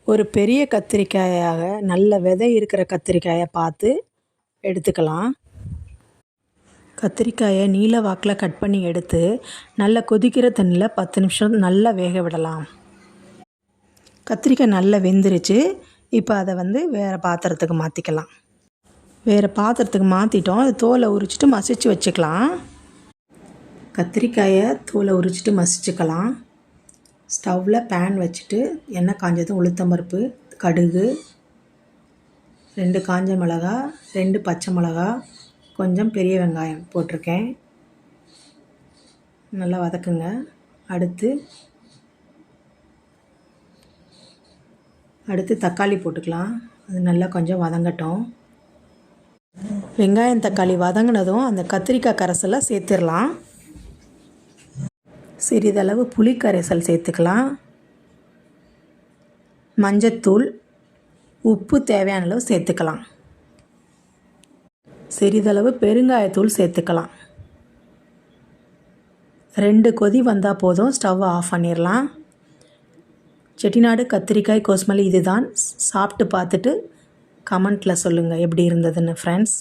ஒரு பெரிய கத்திரிக்காயாக நல்ல விதை இருக்கிற கத்திரிக்காயை பார்த்து எடுத்துக்கலாம். கத்திரிக்காயை நீல வாக்கில் கட் பண்ணி எடுத்து நல்லா கொதிக்கிற தண்ணியில் 10 நிமிஷம் நல்லா வேக விடலாம். கத்திரிக்காய் நல்லா வெந்துருச்சு. இப்போ அதை வேறு பாத்திரத்துக்கு மாற்றிக்கலாம். வேறு பாத்திரத்துக்கு மாற்றிட்டோம். அது தோலை உரிச்சிட்டு மசிச்சு வச்சுக்கலாம். கத்திரிக்காயை தோலை உரிச்சிட்டு மசிச்சுக்கலாம். ஸ்டவ்வில் பேன் வச்சுட்டு எண்ணெய் காஞ்சதும் உளுத்தம்பருப்பு, கடுகு, 2 காஞ்ச மிளகா, 2 பச்சை மிளகா, கொஞ்சம் பெரிய வெங்காயம் போட்டிருக்கேன். நல்லா வதக்குங்க. அடுத்து தக்காளி போட்டுக்கலாம். அது நல்லா கொஞ்சம் வதங்கட்டும். வெங்காயம் தக்காளி வதங்கினதும் அந்த கத்திரிக்காய் கரைசலை சேர்த்துடலாம். சிறிதளவு புளி கரைசல் சேர்த்துக்கலாம். மஞ்சத்தூள், உப்பு தேவையான அளவு சேர்த்துக்கலாம். சிறிதளவு பெருங்காயத்தூள் சேர்த்துக்கலாம். 2 கொதி வந்தால் போதும். ஸ்டவ் ஆஃப் பண்ணிடலாம். செட்டிநாடு கத்திரிக்காய் கோஸ்மல்லி இதுதான். சாப்பிட்டு பார்த்துட்டு கமெண்ட்டில் சொல்லுங்கள் எப்படி இருந்ததுன்னு ஃப்ரெண்ட்ஸ்.